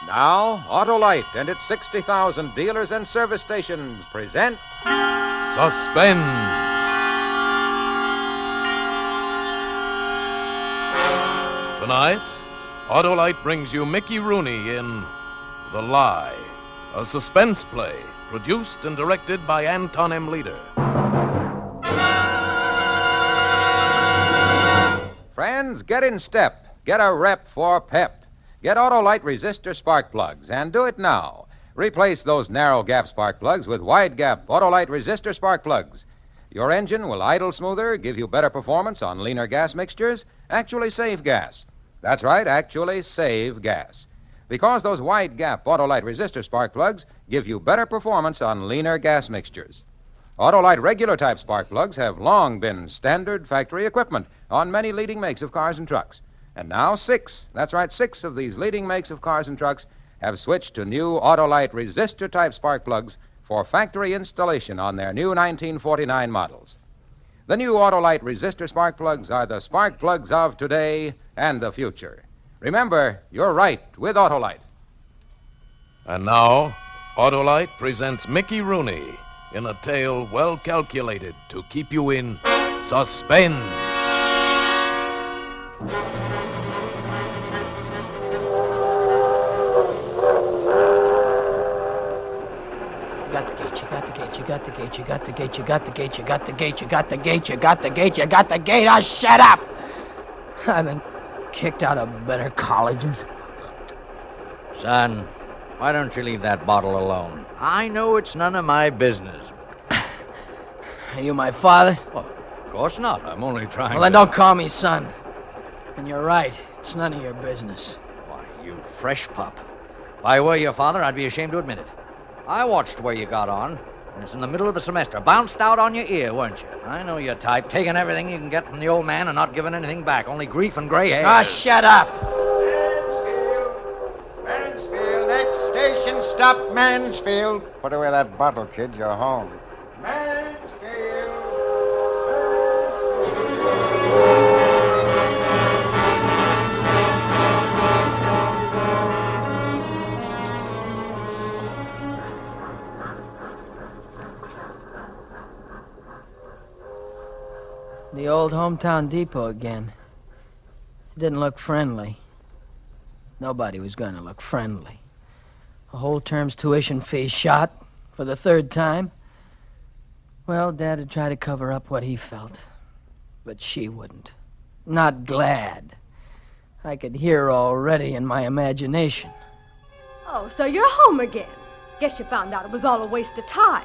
Now, Autolite and its 60,000 dealers and service stations present Suspense. Tonight, Autolite brings you Mickey Rooney in The Lie, a suspense play produced and directed by Anton M. Leader. Friends, get in step. Get a rep for pep. Get Autolite resistor spark plugs, and do it now. Replace those narrow gap spark plugs with wide gap Autolite resistor spark plugs. Your engine will idle smoother, give you better performance on leaner gas mixtures, actually save gas. That's right, actually save gas. Because those wide gap Autolite resistor spark plugs give you better performance on leaner gas mixtures. Autolite regular type spark plugs have long been standard factory equipment on many leading makes of cars and trucks. And now six of these leading makes of cars and trucks have switched to new Autolite resistor type spark plugs for factory installation on their new 1949 models. The new Autolite resistor spark plugs are the spark plugs of today and the future. Remember, you're right with Autolite. And now, Autolite presents Mickey Rooney in a tale well calculated to keep you in suspense. You got the gate. Oh, shut up! I've been kicked out of better colleges. Son, why don't you leave that bottle alone? I know it's none of my business. Are you my father? Well, of course not. I'm only trying Well, then don't call me son. And you're right. It's none of your business. Why, you fresh pup. If I were your father, I'd be ashamed to admit it. I watched where you got on, and it's in the middle of the semester. Bounced out on your ear, weren't you? I know your type, taking everything you can get from the old man and not giving anything back, only grief and gray hair. Ah, shut up! Mansfield, next station, stop Mansfield. Put away that bottle, kid, you're home. Mansfield. The old hometown depot again. It didn't look friendly. Nobody was going to look friendly. A whole term's tuition fee shot for the third time. Well, Dad had tried to cover up what he felt, but she wouldn't. Not glad. I could hear her already in my imagination. Oh, so you're home again. Guess you found out it was all a waste of time.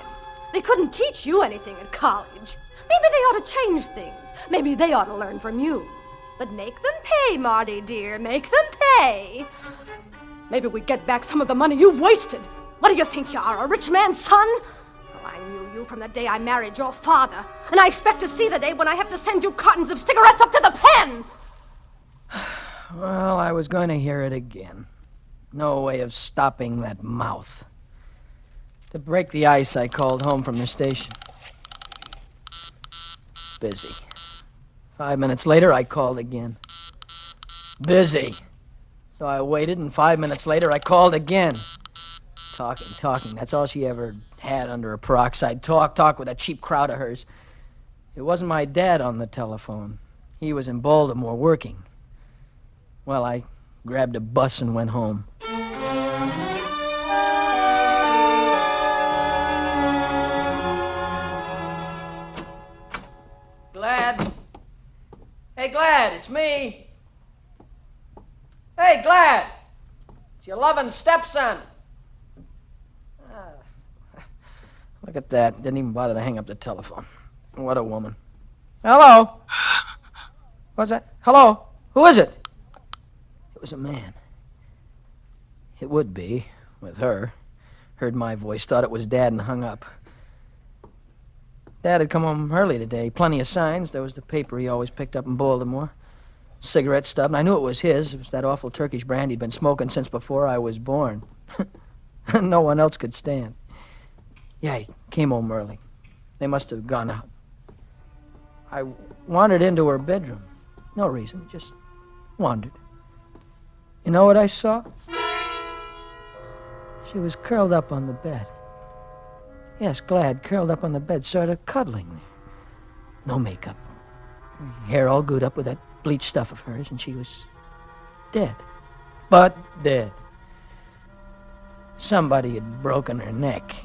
They couldn't teach you anything at college. Maybe they ought to change things. Maybe they ought to learn from you. But make them pay, Marty, dear. Make them pay. Maybe we get back some of the money you've wasted. What do you think you are, a rich man's son? Oh, I knew you from the day I married your father. And I expect to see the day when I have to send you cartons of cigarettes up to the pen. Well, I was going to hear it again. No way of stopping that mouth. To break the ice, I called home from the station. Busy. 5 minutes later, I called again. Busy. So I waited, and 5 minutes later, I called again. Talking. That's all she ever had under her peroxide. Talk with that cheap crowd of hers. It wasn't my dad on the telephone. He was in Baltimore working. Well, I grabbed a bus and went home. Glad? Hey, Glad, it's me. Hey, Glad! It's your loving stepson. Look at that. Didn't even bother to hang up the telephone. What a woman. Hello? What's that? Hello? Who is it? It was a man. It would be, with her. Heard my voice, thought it was Dad, and hung up. Dad had come home early today. Plenty of signs. There was the paper he always picked up in Baltimore. Cigarette stub, and I knew it was his. It was that awful Turkish brand he'd been smoking since before I was born. No one else could stand. Yeah, he came home early. They must have gone out. I wandered into her bedroom. No reason, just wandered. You know what I saw? She was curled up on the bed. Yes, glad, curled up on the bed, sort of cuddling. No makeup. Her hair all glued up with that bleach stuff of hers, and she was dead. But dead. Somebody had broken her neck.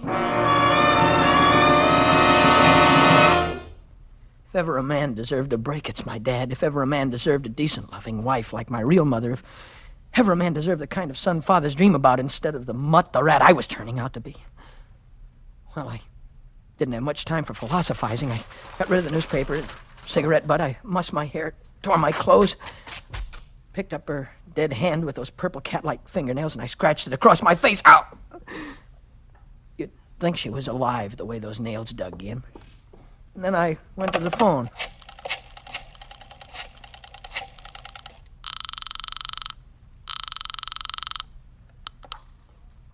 If ever a man deserved a break, it's my dad. If ever a man deserved a decent, loving wife like my real mother, if ever a man deserved the kind of son fathers dream about instead of the mutt, the rat I was turning out to be. Well, I didn't have much time for philosophizing. I got rid of the newspaper, cigarette butt. I mussed my hair, tore my clothes, picked up her dead hand with those purple cat-like fingernails, and I scratched it across my face. Ow! You'd think she was alive the way those nails dug in. And then I went to the phone.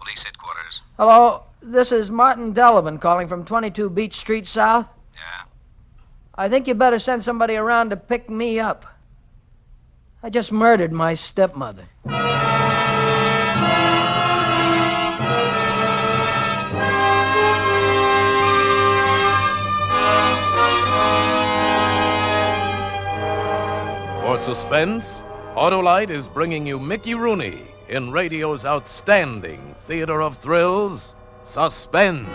Police headquarters. Hello, this is Martin Donovan calling from 22 Beach Street South. Yeah? I think you better send somebody around to pick me up. I just murdered my stepmother. For Suspense, Autolite is bringing you Mickey Rooney in radio's outstanding theater of thrills, Suspense.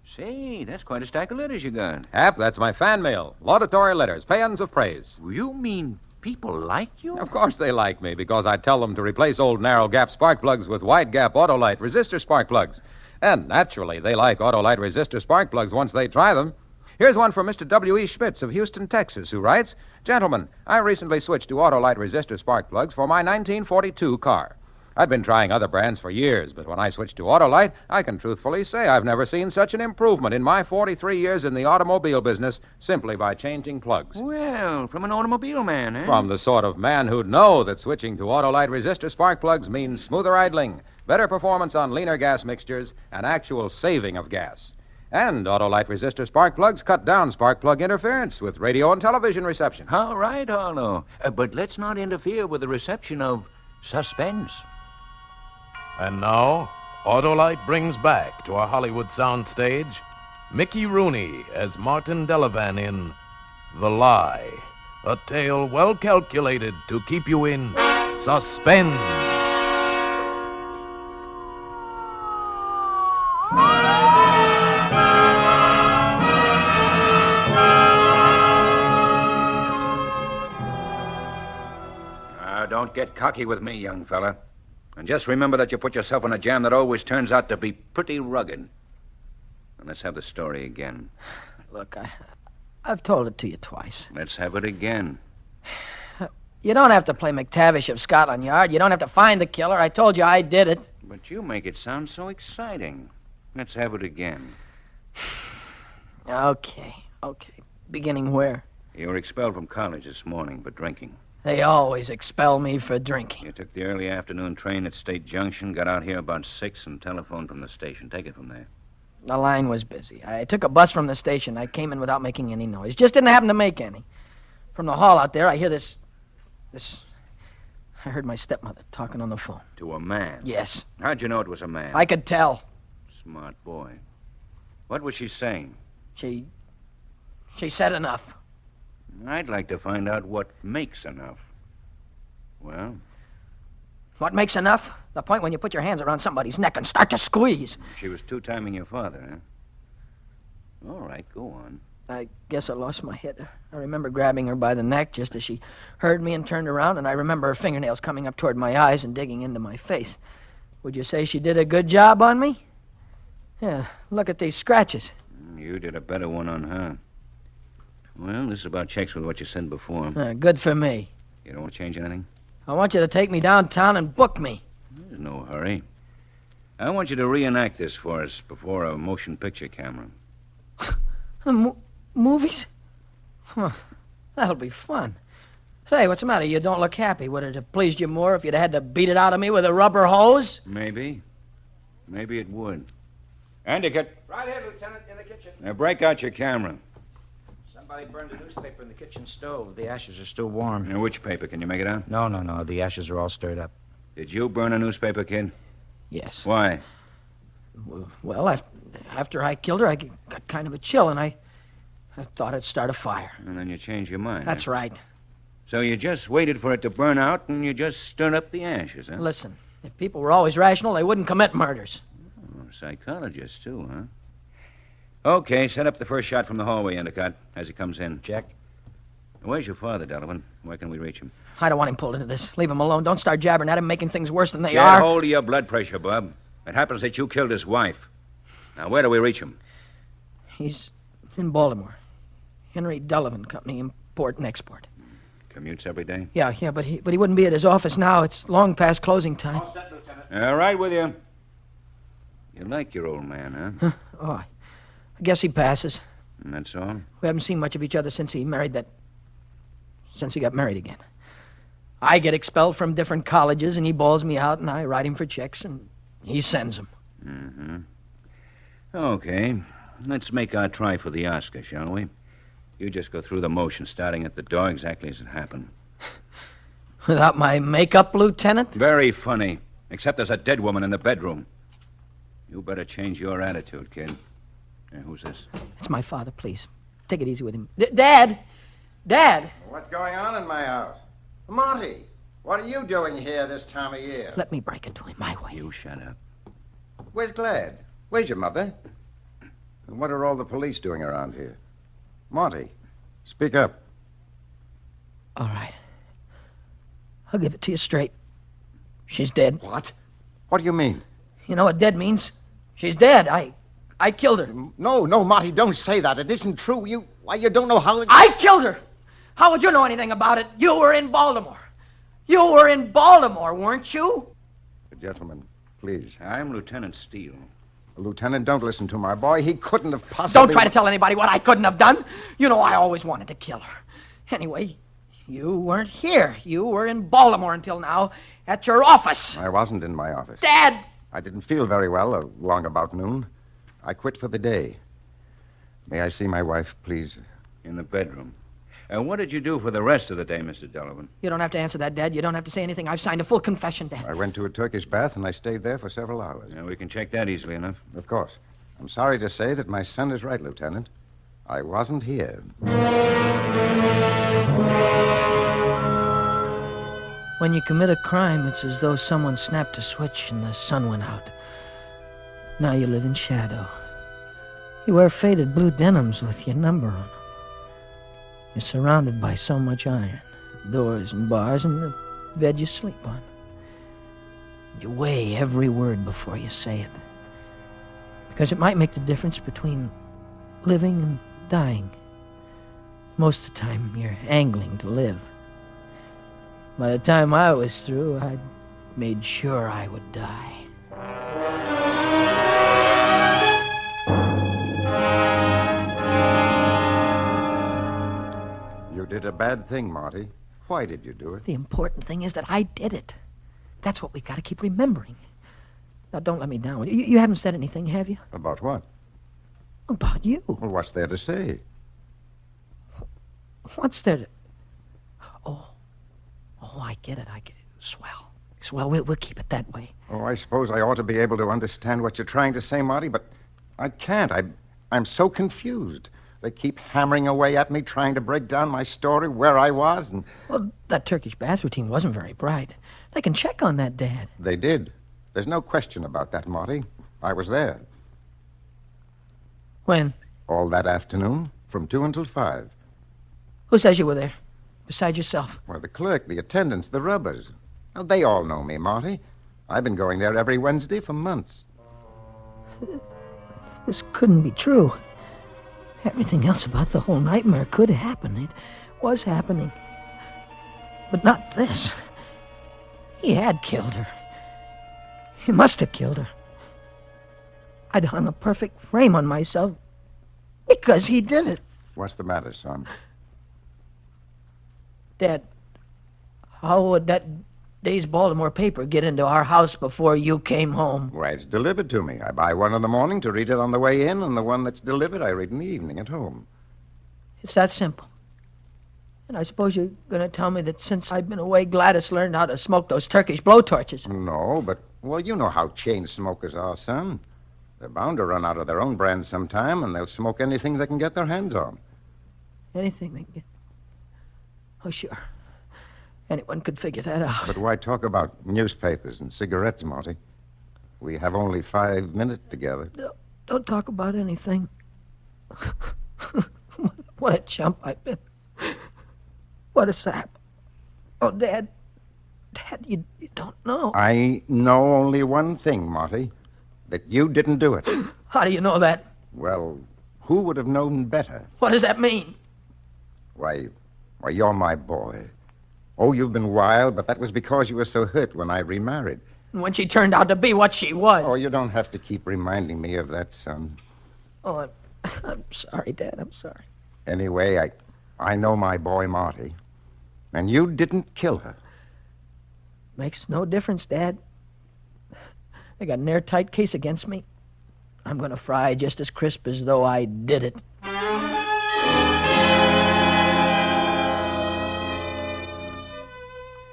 Say, that's quite a stack of letters you got. Hap, that's my fan mail. Laudatory letters, paeans of praise. You mean people like you? Of course they like me, because I tell them to replace old narrow-gap spark plugs with wide-gap Autolite resistor spark plugs. And naturally, they like Autolite resistor spark plugs once they try them. Here's one from Mr. W.E. Schmitz of Houston, Texas, who writes, Gentlemen, I recently switched to Autolite resistor spark plugs for my 1942 car. I'd been trying other brands for years, but when I switched to Autolite, I can truthfully say I've never seen such an improvement in my 43 years in the automobile business simply by changing plugs. Well, from an automobile man, eh? From the sort of man who'd know that switching to Autolite resistor spark plugs means smoother idling, better performance on leaner gas mixtures, and actual saving of gas. And Autolite resistor spark plugs cut down spark plug interference with radio and television reception. All right, Harlow. But let's not interfere with the reception of Suspense. And now, Autolite brings back to our Hollywood soundstage Mickey Rooney as Martin Donovan in The Lie, a tale well calculated to keep you in suspense. Don't get cocky with me, young fella. And just remember that you put yourself in a jam that always turns out to be pretty rugged. And let's have the story again. Look, I've told it to you twice. Let's have it again. You don't have to play McTavish of Scotland Yard. You don't have to find the killer. I told you I did it. But you make it sound so exciting. Let's have it again. Okay. Beginning where? You were expelled from college this morning for drinking. They always expel me for drinking. You took the early afternoon train at State Junction, got out here about 6, and telephoned from the station. Take it from there. The line was busy. I took a bus from the station. I came in without making any noise. Just didn't happen to make any. From the hall out there, I hear this... I heard my stepmother talking on the phone. To a man? Yes. How'd you know it was a man? I could tell. Smart boy. What was she saying? She said enough. I'd like to find out what makes enough. Well? What makes enough? The point when you put your hands around somebody's neck and start to squeeze. She was two-timing your father, huh? All right, go on. I guess I lost my head. I remember grabbing her by the neck just as she heard me and turned around, and I remember her fingernails coming up toward my eyes and digging into my face. Would you say she did a good job on me? Yeah, look at these scratches. You did a better one on her. Well, this about checks with what you said before. Good for me. You don't want to change anything? I want you to take me downtown and book me. There's no hurry. I want you to reenact this for us before a motion picture camera. Movies? Huh, that'll be fun. Say, what's the matter? You don't look happy. Would it have pleased you more if you'd had to beat it out of me with a rubber hose? Maybe. Maybe it would. Handicap. Right here, Lieutenant, in the kitchen. Now break out your camera. Somebody burned a newspaper in the kitchen stove. The ashes are still warm. Now, which paper? Can you make it out? No. The ashes are all stirred up. Did you burn a newspaper, kid? Yes. Why? Well, after I killed her, I got kind of a chill, and I thought I'd start a fire. And then you changed your mind. That's right. So you just waited for it to burn out, and you just stirred up the ashes, huh? Listen, if people were always rational, they wouldn't commit murders. Oh, psychologist, too, huh? Okay, set up the first shot from the hallway, Endicott, as he comes in. Check. Where's your father, Donovan? Where can we reach him? I don't want him pulled into this. Leave him alone. Don't start jabbering at him, making things worse than they Get are. hold of your blood pressure, Bub. It happens that you killed his wife. Now, where do we reach him? He's in Baltimore. Henry Donovan Company, Import and Export. Commutes every day? Yeah, but he wouldn't be at his office now. It's long past closing time. All set, Lieutenant. All right with you. You like your old man, huh? Oh, I guess he passes. And that's all? We haven't seen much of each other since he got married again. I get expelled from different colleges, and he bawls me out, and I write him for checks, and he sends them. Mm-hmm. Okay. Let's make our try for the Oscar, shall we? You just go through the motion, starting at the door exactly as it happened. Without my makeup, Lieutenant? Very funny. Except there's a dead woman in the bedroom. You better change your attitude, kid. Who's this? It's my father, please. Take it easy with him. Dad! Dad! What's going on in my house? Monty, what are you doing here this time of year? Let me break into him my way. You shut up. Where's Glad? Where's your mother? And what are all the police doing around here? Monty, speak up. All right. I'll give it to you straight. She's dead. What? What do you mean? You know what dead means? She's dead. I killed her. No, Monty, don't say that. It isn't true. You don't know how... I killed her! How would you know anything about it? You were in Baltimore. You were in Baltimore, weren't you? Gentlemen, please. I'm Lieutenant Steele. Lieutenant, don't listen to my boy. He couldn't have possibly... Don't try to tell anybody what I couldn't have done. You know I always wanted to kill her. Anyway, you weren't here. You were in Baltimore until now, at your office. I wasn't in my office. Dad! I didn't feel very well along about noon. I quit for the day. May I see my wife, please? In the bedroom. And what did you do for the rest of the day, Mr. Donovan? You don't have to answer that, Dad. You don't have to say anything. I've signed a full confession, Dad. I went to a Turkish bath, and I stayed there for several hours. Yeah, we can check that easily enough. Of course. I'm sorry to say that my son is right, Lieutenant. I wasn't here. When you commit a crime, it's as though someone snapped a switch and the sun went out. Now you live in shadow. You wear faded blue denims with your number on them. You're surrounded by so much iron, doors and bars, and the bed you sleep on. You weigh every word before you say it, because it might make the difference between living and dying. Most of the time, you're angling to live. By the time I was through, I'd made sure I would die. You did a bad thing, Marty. Why did you do it? The important thing is that I did it. That's what we've got to keep remembering. Now, don't let me down. You haven't said anything, have you? About what? About you. Well, what's there to say? What's there to... Oh, I get it. Swell. We'll keep it that way. Oh, I suppose I ought to be able to understand what you're trying to say, Marty, but I can't. I'm so confused. They keep hammering away at me, trying to break down my story, where I was, and... Well, that Turkish bath routine wasn't very bright. They can check on that, Dad. They did. There's no question about that, Marty. I was there. When? All that afternoon, from 2 until 5. Who says you were there? Besides yourself? Well, the clerk, the attendants, the rubbers. Now, they all know me, Marty. I've been going there every Wednesday for months. This couldn't be true. Everything else about the whole nightmare could happen. It was happening. But not this. He had killed her. He must have killed her. I'd hung a perfect frame on myself because he did it. What's the matter, son? Dad, how would that day's Baltimore paper get into our house before you came home? Why, it's delivered to me. I buy one in the morning to read it on the way in, and the one that's delivered I read in the evening at home. It's that simple. And I suppose you're going to tell me that since I've been away, Gladys learned how to smoke those Turkish blowtorches. No, but, well, you know how chain smokers are, son. They're bound to run out of their own brand sometime, and they'll smoke anything they can get their hands on. Anything they can get. Oh, sure. Anyone could figure that out. But why talk about newspapers and cigarettes, Marty? We have only 5 minutes together. Don't talk about anything. What a chump I've been. What a sap. Oh, Dad. Dad, you don't know. I know only one thing, Marty. That you didn't do it. How do you know that? Well, who would have known better? What does that mean? Why, you're my boy. Oh, you've been wild, but that was because you were so hurt when I remarried. When she turned out to be what she was. Oh, you don't have to keep reminding me of that, son. Oh, I'm sorry, Dad. I'm sorry. Anyway, I know my boy, Marty. And you didn't kill her. Makes no difference, Dad. They got an airtight case against me. I'm going to fry just as crisp as though I did it.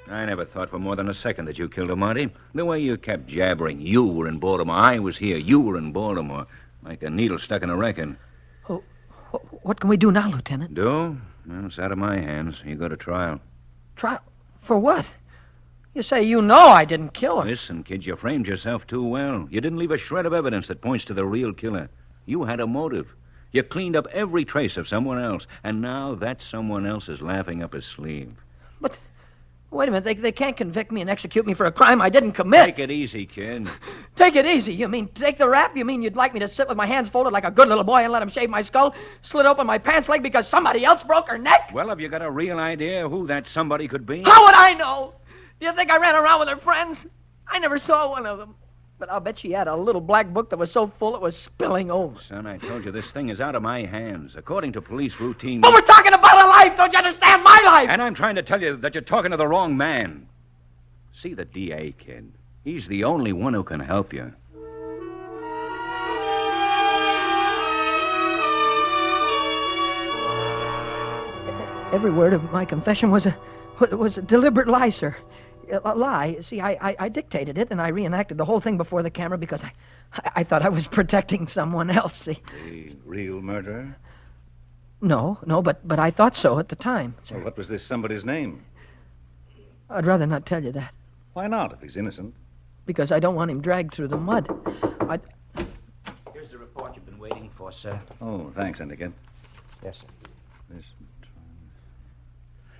I never thought for more than a second that you killed her, Marty. The way you kept jabbering. You were in Baltimore. I was here. You were in Baltimore. Like a needle stuck in a record. Oh, what can we do now, Lieutenant? Do? Well, it's out of my hands. You go to trial. Trial? For what? You say you know I didn't kill her. Listen, kid, you framed yourself too well. You didn't leave a shred of evidence that points to the real killer. You had a motive. You cleaned up every trace of someone else, and now that someone else is laughing up his sleeve. But, wait a minute, they can't convict me and execute me for a crime I didn't commit. Take it easy, kid. Take it easy? You mean take the rap? You mean you'd like me to sit with my hands folded like a good little boy and let him shave my skull, slit open my pants leg because somebody else broke her neck? Well, have you got a real idea who that somebody could be? How would I know? Do you think I ran around with her friends? I never saw one of them. But I'll bet she had a little black book that was so full it was spilling over. Son, I told you this thing is out of my hands. According to police routine... But we're talking about a life! Don't you understand? My life! And I'm trying to tell you that you're talking to the wrong man. See the DA, kid. He's the only one who can help you. Every word of my confession was a deliberate lie, sir. A lie. See, I dictated it, and I reenacted the whole thing before the camera because I thought I was protecting someone else, see. The real murderer? No, but I thought so at the time, sir. Well, what was this somebody's name? I'd rather not tell you that. Why not, if he's innocent? Because I don't want him dragged through the mud. Here's the report you've been waiting for, sir. Oh, thanks, Endicott. Yes, sir.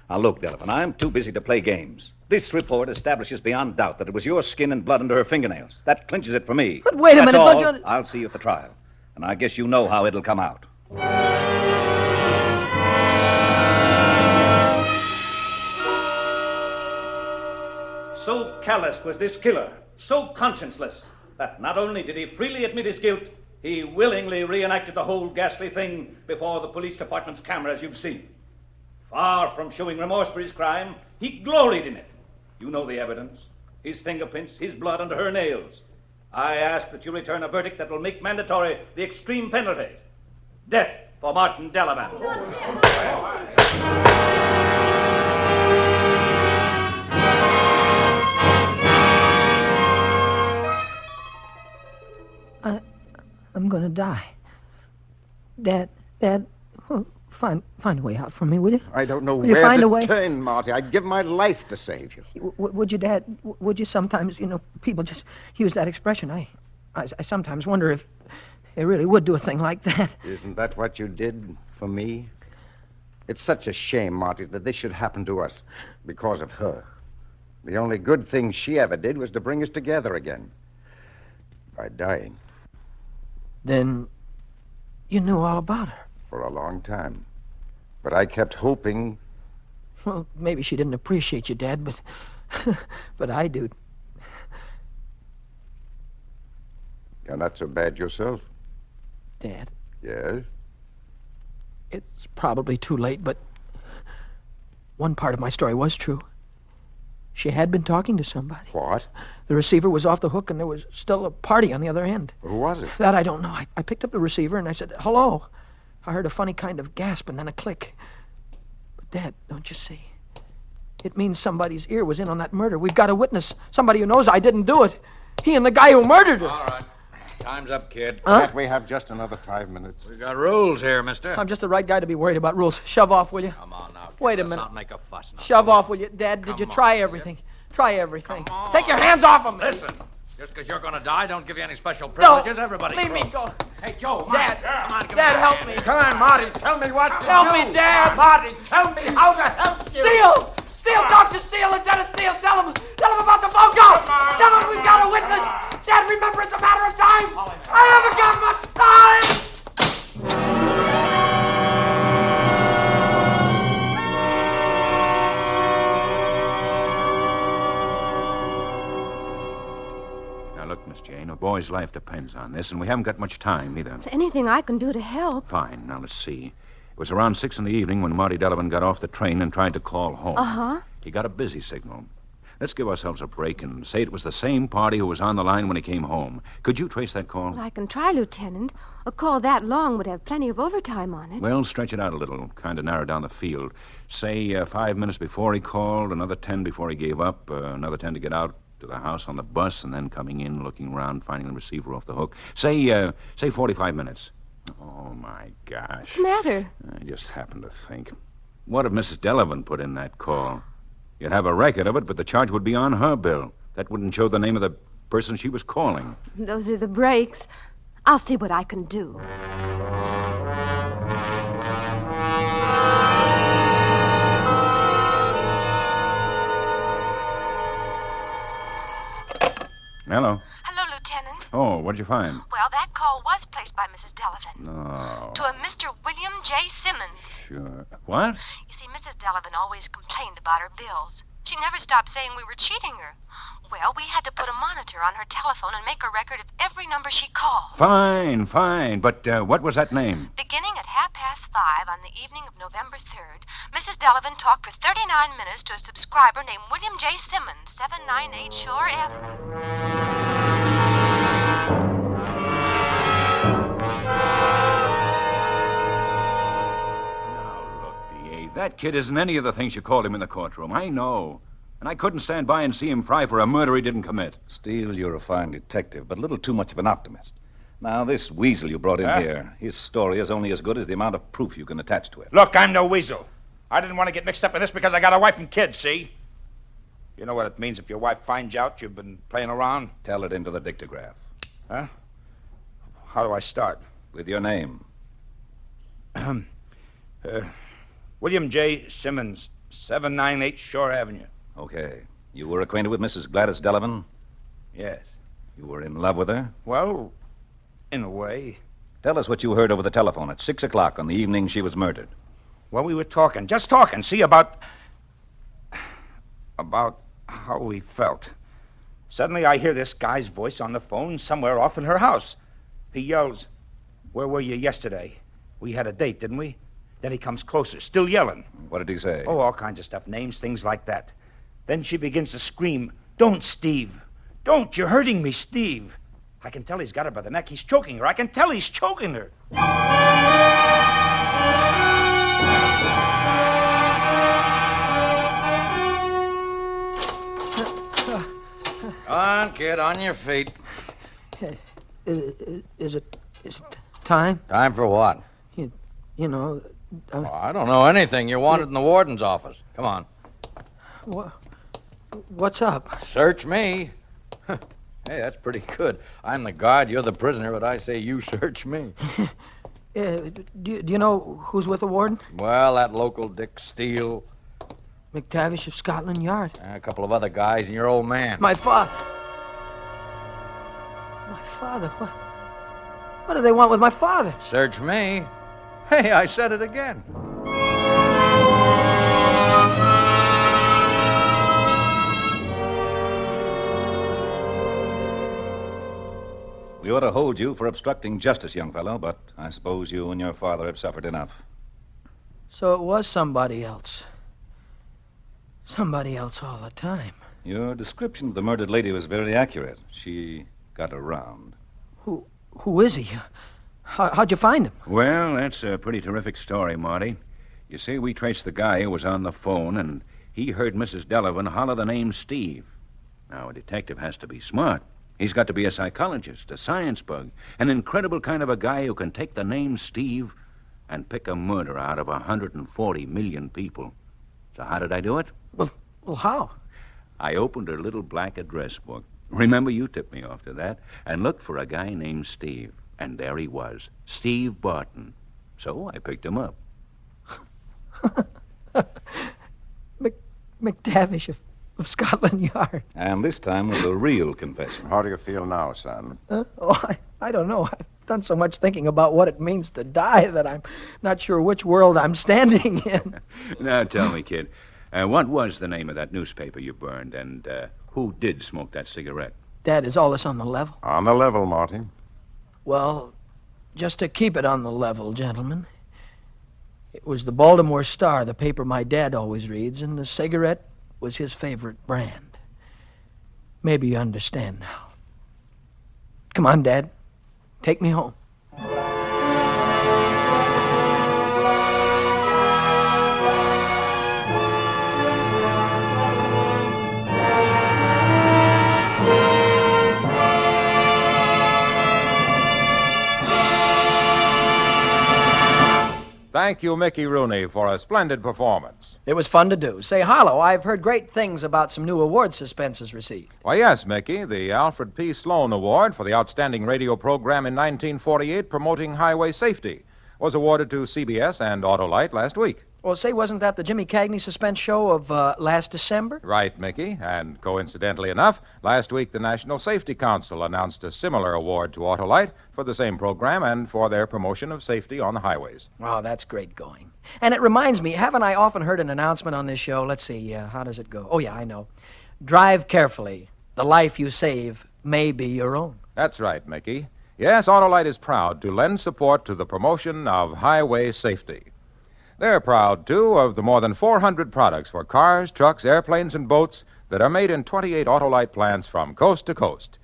Now, look, Donovan, I'm too busy to play games. This report establishes beyond doubt that it was your skin and blood under her fingernails. That clinches it for me. But wait a minute, all. don't you... I'll see you at the trial. And I guess you know how it'll come out. So callous was this killer, so conscienceless, that not only did he freely admit his guilt, he willingly reenacted the whole ghastly thing before the police department's camera, as you've seen. Far from showing remorse for his crime, he gloried in it. You know the evidence. His fingerprints, his blood under her nails. I ask that you return a verdict that will make mandatory the extreme penalty. Death for Martin Delavan. I'm going to die. Dad, find a way out for me, will you? I don't know Will you where find a to way? turn, Marty. I'd give my life to save you. Would you, Dad? Would you sometimes, people just use that expression. I sometimes wonder if they really would do a thing like that. Isn't that what you did for me? It's such a shame, Marty, that this should happen to us because of her. The only good thing she ever did was to bring us together again. By dying. Then you knew all about her. For a long time. But I kept hoping... Well, maybe she didn't appreciate you, Dad, but... but I do. You're not so bad yourself. Dad, Yes? it's probably too late, but... one part of my story was true. She had been talking to somebody. What? The receiver was off the hook, and there was still a party on the other end. Who was it? That I don't know. I picked up the receiver, and I said, hello. I heard a funny kind of gasp and then a click. But, Dad, don't you see? It means somebody's ear was in on that murder. We've got a witness. Somebody who knows I didn't do it. He and the guy who murdered her. All right. Time's up, kid. Huh? Can't we have just another 5 minutes? We got rules here, mister. I'm just the right guy to be worried about rules. Shove off, will you? Come on now, kid. Wait a Let's minute. not make a fuss now. Shove off, will you? Dad, did you Come try on, everything? Try everything. Come on. Take your hands off of me. Listen, just because you're going to die don't give you any special privileges. Everybody Leave me grows. go. Hey, Joe, Dad, come on, give Dad, me a help hand. me. Come on, Marty, tell me what to Help do. me, Dad. Marty, tell me how to help you. Steele! Steele, Dr. Steele, Lieutenant Steele, tell him about the FOCO! Tell him we've got a witness! Dad, remember, it's a matter of time! I haven't got much time! Now, look, Miss Jane, a boy's life depends on this, and we haven't got much time either. Is there anything I can do to help? Fine. Now, let's see. It was around 6 in the evening when Marty Delavan got off the train and tried to call home. Uh-huh. He got a busy signal. Let's give ourselves a break and say it was the same party who was on the line when he came home. Could you trace that call? Well, I can try, Lieutenant. A call that long would have plenty of overtime on it. Well, stretch it out a little, kind of narrow down the field. Say 5 minutes before he called, another 10 before he gave up, another 10 to get out to the house on the bus, and then coming in, looking around, finding the receiver off the hook. Say 45 minutes. Oh, my gosh. What's the matter? I just happened to think. What if Mrs. Delavan put in that call? You'd have a record of it, but the charge would be on her bill. That wouldn't show the name of the person she was calling. Those are the breaks. I'll see what I can do. Hello. Hello, Lieutenant. Oh, what'd you find? Well, that call was placed by Mrs. Delavan. No. To a Mr. William J. Simmons. Sure. What? You see, Mrs. Delavan always complained about her bills. She never stopped saying we were cheating her. Well, we had to put a monitor on her telephone and make a record of every number she called. Fine. But what was that name? Beginning at 5:30 on the evening of November 3rd, Mrs. Delavan talked for 39 minutes to a subscriber named William J. Simmons, 798 Shore Avenue. Now, look, D.A., that kid isn't any of the things you called him in the courtroom. I know. And I couldn't stand by and see him fry for a murder he didn't commit. Steele, you're a fine detective, but a little too much of an optimist. Now, this weasel you brought in here, his story is only as good as the amount of proof you can attach to it. Look, I'm no weasel. I didn't want to get mixed up in this because I got a wife and kids, see? You know what it means if your wife finds out you've been playing around? Tell it into the dictograph. Huh? How do I start? With your name. William J. Simmons, 798 Shore Avenue. Okay. You were acquainted with Mrs. Gladys Delavan? Yes. You were in love with her? Well, in a way. Tell us what you heard over the telephone at 6 o'clock on the evening she was murdered. Well, we were talking, just talking, see, about how we felt. Suddenly I hear this guy's voice on the phone somewhere off in her house. He yells, "Where were you yesterday? We had a date, didn't we?" Then he comes closer, still yelling. What did he say? Oh, all kinds of stuff, names, things like that. Then she begins to scream, "Don't, Steve! Don't! You're hurting me, Steve!" I can tell he's got her by the neck. He's choking her. I can tell he's choking her. Go on, kid, on your feet. Is it time? Time for what? You know, Oh, I don't know anything. You're wanted in the warden's office. Come on. what's up? Search me. Hey, that's pretty good. I'm the guard, you're the prisoner, but I say you search me. Do you know who's with the warden? Well, that local Dick Steele, McTavish of Scotland Yard. a couple of other guys, and your old man. My father. What do they want with my father? Search me. Hey, I said it again. We ought to hold you for obstructing justice, young fellow, but I suppose you and your father have suffered enough. So it was somebody else. Somebody else all the time. Your description of the murdered lady was very accurate. She got around. Who is he? How'd you find him? Well, that's a pretty terrific story, Marty. You see, we traced the guy who was on the phone, and he heard Mrs. Delavan holler the name Steve. Now, a detective has to be smart. He's got to be a psychologist, a science bug, an incredible kind of a guy who can take the name Steve and pick a murderer out of 140 million people. So how did I do it? Well, how? I opened a little black address book. Remember, you tipped me off to that, and looked for a guy named Steve. And there he was, Steve Barton. So I picked him up. McTavish of Scotland Yard. And this time with a real confession. How do you feel now, son? I don't know. I've done so much thinking about what it means to die that I'm not sure which world I'm standing in. Now, tell me, kid, what was the name of that newspaper you burned, and who did smoke that cigarette? Dad, is all this on the level? On the level, Marty. Well, just to keep it on the level, gentlemen, it was the Baltimore Star, the paper my dad always reads, and the cigarette was his favorite brand. Maybe you understand now. Come on, Dad. Take me home. Thank you, Mickey Rooney, for a splendid performance. It was fun to do. Say, Harlow, I've heard great things about some new awards Suspense has received. Why, yes, Mickey. The Alfred P. Sloan Award for the outstanding radio program in 1948 promoting highway safety was awarded to CBS and Autolite last week. Well, say, wasn't that the Jimmy Cagney Suspense show of last December? Right, Mickey. And coincidentally enough, last week the National Safety Council announced a similar award to Autolite for the same program and for their promotion of safety on the highways. Oh, that's great going. And it reminds me, haven't I often heard an announcement on this show? Let's see, how does it go? Oh, yeah, I know. Drive carefully. The life you save may be your own. That's right, Mickey. Yes, Autolite is proud to lend support to the promotion of highway safety. They're proud, too, of the more than 400 products for cars, trucks, airplanes, and boats that are made in 28 Autolite plants from coast to coast.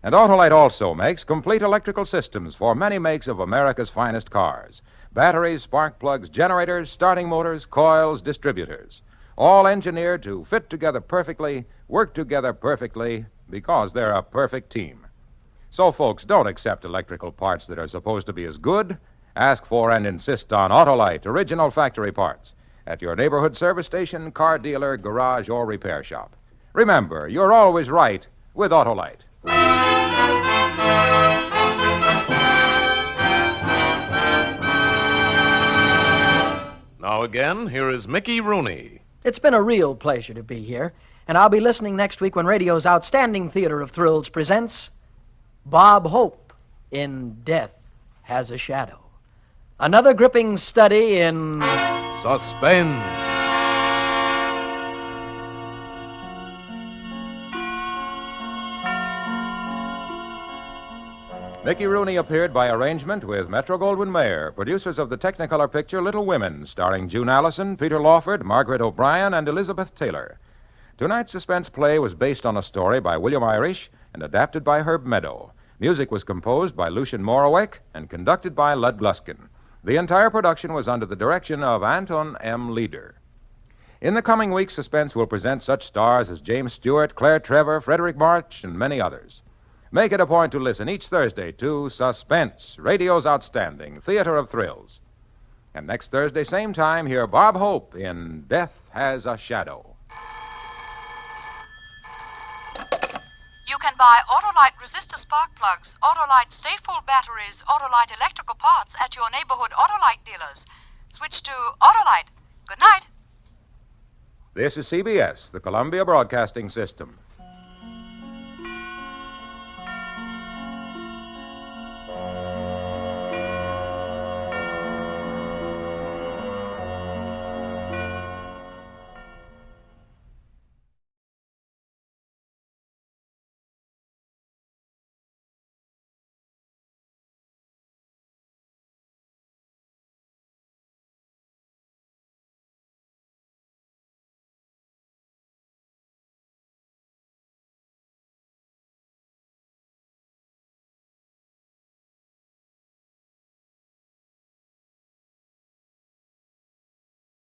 And Autolite also makes complete electrical systems for many makes of America's finest cars. Batteries, spark plugs, generators, starting motors, coils, distributors. All engineered to fit together perfectly, work together perfectly, because they're a perfect team. So, folks, don't accept electrical parts that are supposed to be as good. Ask for and insist on Autolite original factory parts at your neighborhood service station, car dealer, garage, or repair shop. Remember, you're always right with Autolite. Now again, here is Mickey Rooney. It's been a real pleasure to be here, and I'll be listening next week when radio's outstanding theater of thrills presents Bob Hope in Death Has a Shadow. Another gripping study in Suspense. Mickey Rooney appeared by arrangement with Metro-Goldwyn-Mayer, producers of the Technicolor picture Little Women, starring June Allison, Peter Lawford, Margaret O'Brien, and Elizabeth Taylor. Tonight's suspense play was based on a story by William Irish and adapted by Herb Meadow. Music was composed by Lucien Moraweck and conducted by Lud Gluskin. The entire production was under the direction of Anton M. Leader. In the coming weeks, Suspense will present such stars as James Stewart, Claire Trevor, Frederick March, and many others. Make it a point to listen each Thursday to Suspense, radio's outstanding theater of thrills. And next Thursday, same time, hear Bob Hope in Death Has a Shadow. You can buy Autolite resistor spark plugs, Autolite stay-full batteries, Autolite electrical parts at your neighborhood Autolite dealers. Switch to Autolite. Good night. This is CBS, the Columbia Broadcasting System.